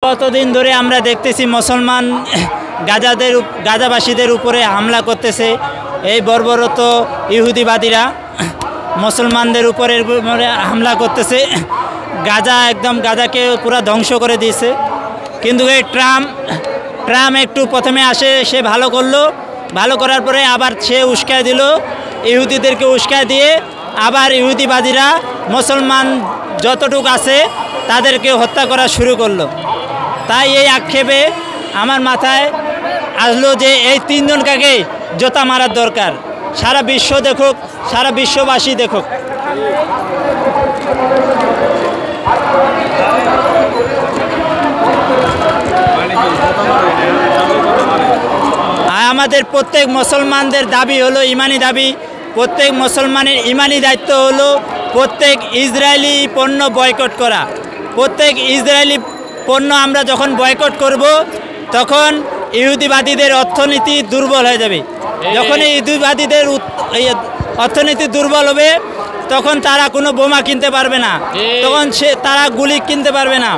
কতদিন ধরে আমরা দেখতেছি মুসলমান গাজাবাসীদের উপরে হামলা করতেছে। এই বর্বরত ইহুদিবাদীরা মুসলমানদের উপরে হামলা করতেছে। গাজাকে পুরো ধ্বংস করে দিয়েছে। কিন্তু এই ট্রাম্প একটু প্রথমে আসে, সে ভালো করলো, ভালো করার পরে আবার সে উস্কায় দিল, ইহুদিদেরকে উস্কায় দিয়ে আবার ইহুদিবাদীরা মুসলমান যতটুকু আছে তাদেরকে হত্যা করা শুরু করলো। তাই এই আক্ষেপে আমার মাথায় আসলো যে এই তিনজনকে জোতা মারার দরকার। সারা বিশ্ব দেখুক, সারা বিশ্ববাসী দেখুক। আমাদের প্রত্যেক মুসলমানদের দাবি হলো, ইমানি দাবি, প্রত্যেক মুসলমানের ইমানি দায়িত্ব হলো প্রত্যেক ইসরায়েলি পণ্য বয়কট করা। প্রত্যেক ইসরায়েলি পণ্য আমরা যখন বয়কট করব তখন ইহুদিবাদীদের অর্থনীতি দুর্বল হয়ে যাবে। যখন এই ইহুদিবাদীদের অর্থনীতি দুর্বল হবে তখন তারা কোনো বোমা কিনতে পারবে না, তখন তারা গুলি কিনতে পারবে না,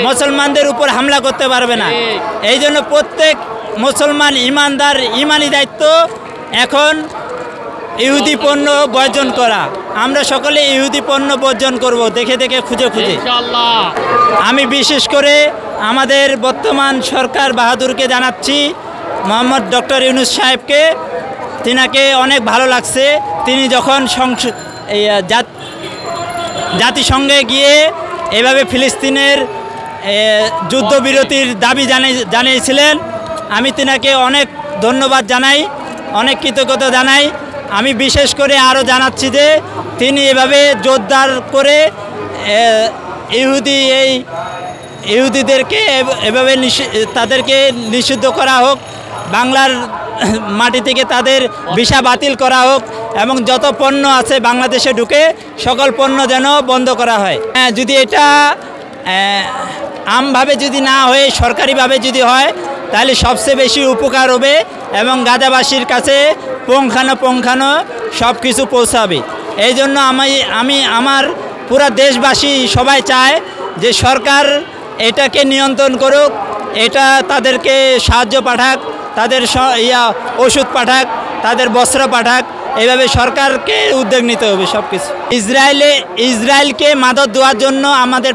মুসলমানদের উপর হামলা করতে পারবে না। এই জন্য প্রত্যেক মুসলমান ইমানদার ইমানি দায়িত্ব এখন ইহুদি পণ্য বর্জন করা। আমরা সকলে ইহুদি পণ্য বর্জন করব, দেখে দেখে খুঁজে খুঁজে। আমি বিশেষ করে আমাদের বর্তমান সরকার বাহাদুরকে জানাচ্ছি, মোহাম্মদ ডক্টর ইউনূস সাহেবকে, তিনাকে অনেক ভালো লাগছে। তিনি যখন জাতিসংঘে গিয়ে এভাবে ফিলিস্তিনের যুদ্ধবিরতির দাবি জানিয়েছিলেন, আমি তিনাকে অনেক ধন্যবাদ জানাই, অনেক কৃতজ্ঞতা জানাই। আমি বিশেষ করে আরও জানাচ্ছি যে তিনি এভাবে জোরদার করে ইহুদিদেরকে এভাবে তাদেরকে নিষিদ্ধ করা হোক, বাংলার মাটি থেকে তাদের ভিসা বাতিল করা হোক এবং যত পণ্য আছে বাংলাদেশে ঢুকে সকল পণ্য যেন বন্ধ করা হয়। যদি এটা আমভাবে যদি না হয়ে সরকারিভাবে যদি হয় তাহলে সবচেয়ে বেশি উপকার হবে এবং গাজাবাসীর কাছে পুঙ্খানো সব কিছু পৌঁছাবে। এই জন্য আমি আমার পুরা দেশবাসী সবাই চায় যে সরকার এটাকে নিয়ন্ত্রণ করুক, এটা তাদেরকে সাহায্য পাঠাক, তাদের ওষুধ পাঠাক, তাদের বস্ত্র পাঠাক। এইভাবে সরকারকে উদ্যোগ নিতে হবে সব কিছু। ইসরায়েলকে মাদক দেওয়ার জন্য আমাদের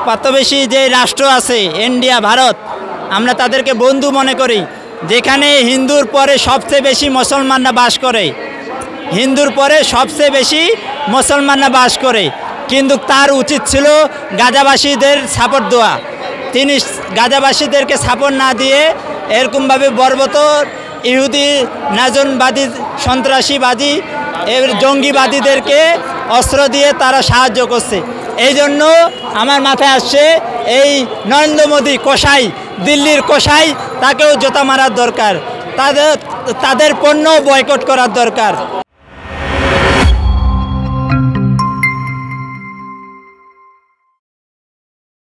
প্রতিবেশী যে রাষ্ট্র আছে ইন্ডিয়া, ভারত, আমরা তাদেরকে বন্ধু মনে করি। যেখানে হিন্দুর পরে সবচেয়ে বেশি মুসলমানরা বাস করে, হিন্দুর পরে সবচেয়ে বেশি মুসলমানরা বাস করে, কিন্তু তার উচিত ছিল গাজাবাসীদের সাপোর্ট দেওয়া। তিনি গাজাবাসীদেরকে সাপোর্ট না দিয়ে এরকমভাবে বর্বরত ইহুদি নাজনবাদী সন্ত্রাসীবাদী জঙ্গিবাদীদেরকে অস্ত্র দিয়ে তারা সাহায্য করছে। এই জন্য আমার মাথায় আসছে এই নরেন্দ্র মোদী কসাই, দিল্লির কসাই, তাকেও জোতা মারার দরকার, তাদের পণ্য বয়কট করার দরকার।